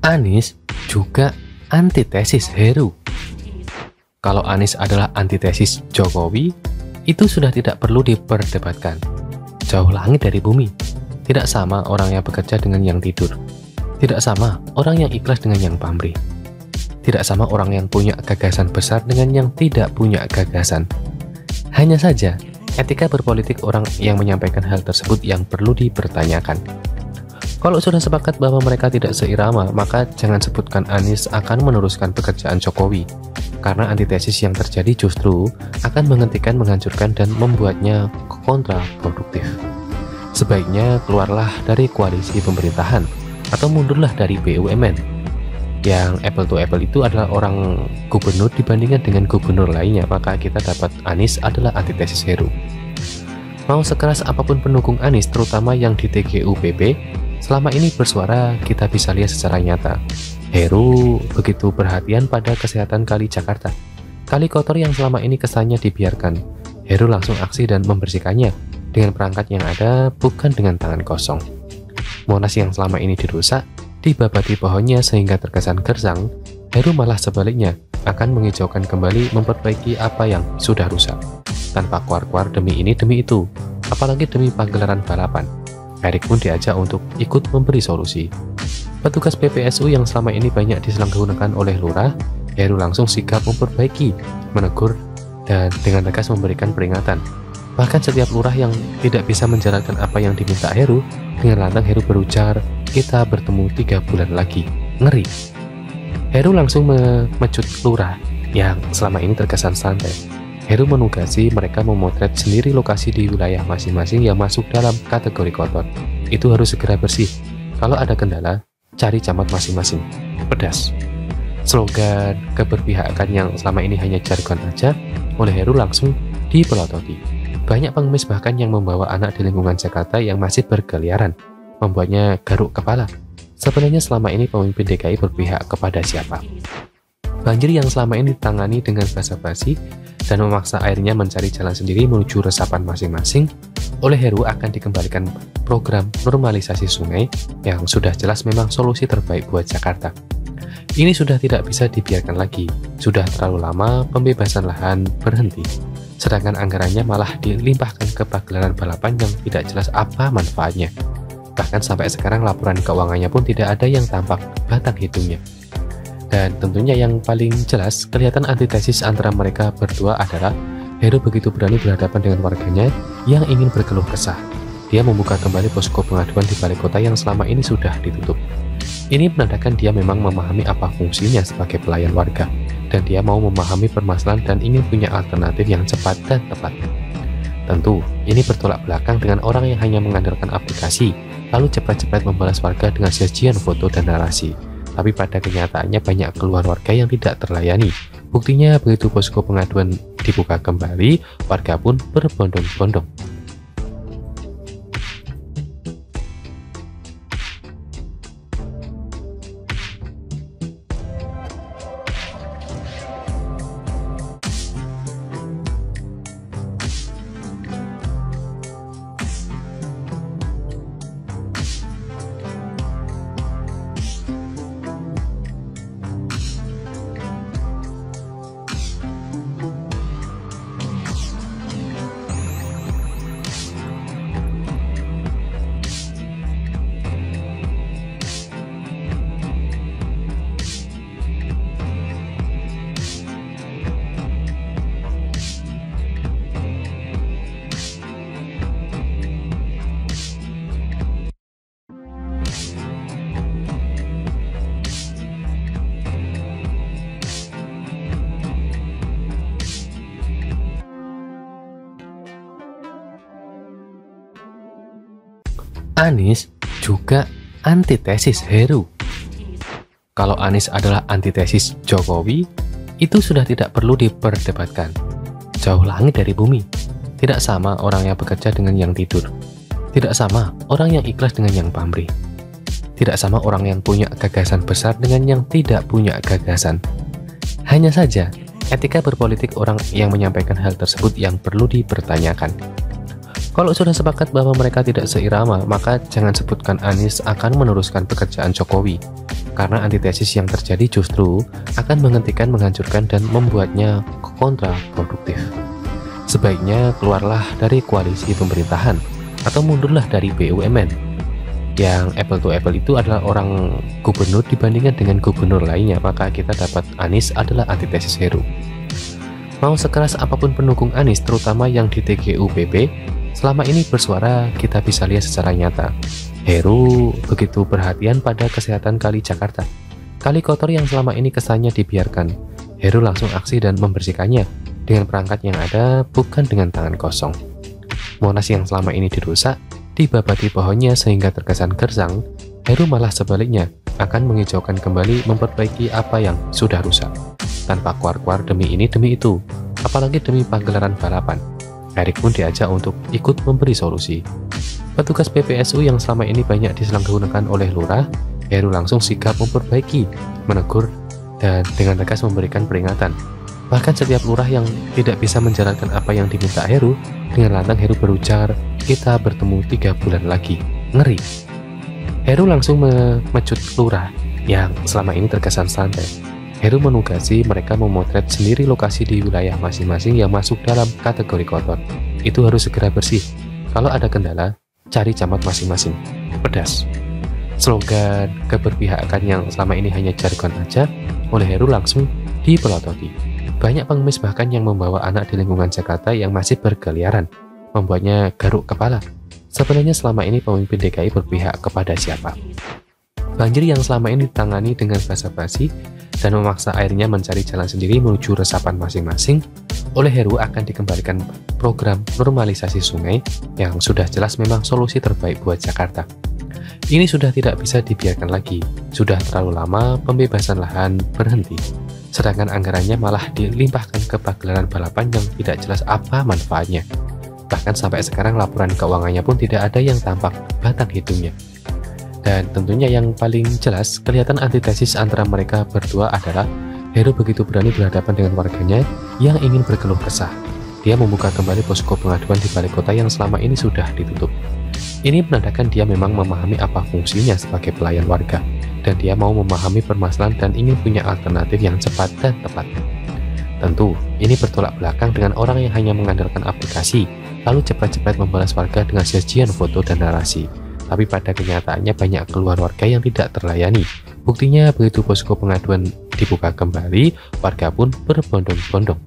Anies juga antitesis Heru. Kalau Anies adalah antitesis Jokowi, itu sudah tidak perlu diperdebatkan. Jauh langit dari bumi. Tidak sama orang yang bekerja dengan yang tidur. Tidak sama orang yang ikhlas dengan yang pamrih. Tidak sama orang yang punya gagasan besar dengan yang tidak punya gagasan. Hanya saja, etika berpolitik orang yang menyampaikan hal tersebut yang perlu dipertanyakan. Kalau sudah sepakat bahwa mereka tidak seirama, maka jangan sebutkan Anies akan meneruskan pekerjaan Jokowi, karena antitesis yang terjadi justru akan menghentikan, menghancurkan, dan membuatnya kontraproduktif. Sebaiknya keluarlah dari koalisi pemerintahan, atau mundurlah dari BUMN. Yang apple to apple itu adalah orang gubernur dibandingkan dengan gubernur lainnya, maka kita dapat Anies adalah antitesis Heru. Mau sekeras apapun pendukung Anies, terutama yang di TGUPP, selama ini bersuara, kita bisa lihat secara nyata. Heru begitu perhatian pada kesehatan Kali Jakarta. Kali kotor yang selama ini kesannya dibiarkan. Heru langsung aksi dan membersihkannya dengan perangkat yang ada, bukan dengan tangan kosong. Monas yang selama ini dirusak, dibabati pohonnya sehingga terkesan gersang. Heru malah sebaliknya akan menghijaukan kembali, memperbaiki apa yang sudah rusak. Tanpa kuar-kuar demi ini demi itu, apalagi demi pagelaran balapan. Erik pun diajak untuk ikut memberi solusi. Petugas PPSU yang selama ini banyak disalahgunakan oleh lurah, Heru langsung sigap memperbaiki, menegur, dan dengan tegas memberikan peringatan. Bahkan setiap lurah yang tidak bisa menjalankan apa yang diminta Heru, dengan lantang Heru berujar, "Kita bertemu 3 bulan lagi." Ngeri. Heru langsung memecut lurah yang selama ini terkesan santai. Heru menugasi mereka memotret sendiri lokasi di wilayah masing-masing yang masuk dalam kategori kotor. Itu harus segera bersih. Kalau ada kendala, cari camat masing-masing. Pedas. Slogan keberpihakan yang selama ini hanya jargon aja, oleh Heru langsung dipelototi. Banyak pengemis bahkan yang membawa anak di lingkungan Jakarta yang masih berkeliaran, membuatnya garuk kepala. Sebenarnya selama ini pemimpin DKI berpihak kepada siapa? Banjir yang selama ini ditangani dengan basa-basi dan memaksa airnya mencari jalan sendiri menuju resapan masing-masing, oleh Heru akan dikembalikan program normalisasi sungai yang sudah jelas memang solusi terbaik buat Jakarta. Ini sudah tidak bisa dibiarkan lagi, sudah terlalu lama pembebasan lahan berhenti, sedangkan anggarannya malah dilimpahkan ke pagelaran balapan yang tidak jelas apa manfaatnya. Bahkan sampai sekarang laporan keuangannya pun tidak ada yang tampak batang hidungnya. Dan tentunya yang paling jelas kelihatan antitesis antara mereka berdua adalah Heru begitu berani berhadapan dengan warganya yang ingin berkeluh kesah. Dia membuka kembali posko pengaduan di balai kota yang selama ini sudah ditutup. Ini menandakan dia memang memahami apa fungsinya sebagai pelayan warga, dan dia mau memahami permasalahan dan ingin punya alternatif yang cepat dan tepat. Tentu, ini bertolak belakang dengan orang yang hanya mengandalkan aplikasi, lalu cepat-cepat membalas warga dengan sajian foto dan narasi. Tapi pada kenyataannya banyak keluhan warga yang tidak terlayani. Buktinya begitu posko pengaduan dibuka kembali, warga pun berbondong-bondong. Anies juga antitesis Heru. Kalau Anies adalah antitesis Jokowi, itu sudah tidak perlu diperdebatkan. Jauh langit dari bumi. Tidak sama orang yang bekerja dengan yang tidur. Tidak sama orang yang ikhlas dengan yang pamrih. Tidak sama orang yang punya gagasan besar dengan yang tidak punya gagasan. Hanya saja, etika berpolitik orang yang menyampaikan hal tersebut yang perlu dipertanyakan. Kalau sudah sepakat bahwa mereka tidak seirama, maka jangan sebutkan Anies akan meneruskan pekerjaan Jokowi, karena antitesis yang terjadi justru akan menghentikan, menghancurkan, dan membuatnya kontraproduktif. Sebaiknya keluarlah dari koalisi pemerintahan atau mundurlah dari BUMN. Yang apple to apple itu adalah orang gubernur dibandingkan dengan gubernur lainnya, maka kita dapat Anies adalah antitesis Heru. Mau sekeras apapun pendukung Anies, terutama yang di TGUPP, selama ini bersuara, kita bisa lihat secara nyata. Heru begitu perhatian pada kesehatan kali Jakarta. Kali kotor yang selama ini kesannya dibiarkan, Heru langsung aksi dan membersihkannya dengan perangkat yang ada, bukan dengan tangan kosong. Monas yang selama ini dirusak, dibabati pohonnya sehingga terkesan gersang, Heru malah sebaliknya akan menghijaukan kembali, memperbaiki apa yang sudah rusak. Tanpa kuar-kuar demi ini demi itu, apalagi demi pagelaran balapan. Erik pun diajak untuk ikut memberi solusi. Petugas PPSU yang selama ini banyak disalahgunakan oleh lurah, Heru langsung sigap memperbaiki, menegur, dan dengan tegas memberikan peringatan. Bahkan setiap lurah yang tidak bisa menjalankan apa yang diminta Heru, dengan lantang Heru berujar, "Kita bertemu 3 bulan lagi." Ngeri. Heru langsung memecut lurah yang selama ini terkesan santai. Heru menugasi mereka memotret sendiri lokasi di wilayah masing-masing yang masuk dalam kategori kotor. Itu harus segera bersih. Kalau ada kendala, cari camat masing-masing. Pedas. Slogan keberpihakan yang selama ini hanya jargon aja, oleh Heru langsung dipelototi. Banyak pengemis bahkan yang membawa anak di lingkungan Jakarta yang masih berkeliaran, membuatnya garuk kepala. Sebenarnya selama ini pemimpin DKI berpihak kepada siapa? Banjir yang selama ini ditangani dengan basa-basi dan memaksa airnya mencari jalan sendiri menuju resapan masing-masing, oleh Heru akan dikembalikan program normalisasi sungai yang sudah jelas memang solusi terbaik buat Jakarta. Ini sudah tidak bisa dibiarkan lagi, sudah terlalu lama pembebasan lahan berhenti, sedangkan anggarannya malah dilimpahkan ke pagelaran balapan yang tidak jelas apa manfaatnya. Bahkan sampai sekarang laporan keuangannya pun tidak ada yang tampak batang hidungnya. Dan tentunya yang paling jelas kelihatan antitesis antara mereka berdua adalah Heru begitu berani berhadapan dengan warganya yang ingin berkeluh kesah. Dia membuka kembali posko pengaduan di balai kota yang selama ini sudah ditutup. Ini menandakan dia memang memahami apa fungsinya sebagai pelayan warga, dan dia mau memahami permasalahan dan ingin punya alternatif yang cepat dan tepat. Tentu, ini bertolak belakang dengan orang yang hanya mengandalkan aplikasi, lalu cepat-cepat membalas warga dengan sajian foto dan narasi. Tapi pada kenyataannya banyak keluhan warga yang tidak terlayani. Buktinya begitu posko pengaduan dibuka kembali, warga pun berbondong-bondong.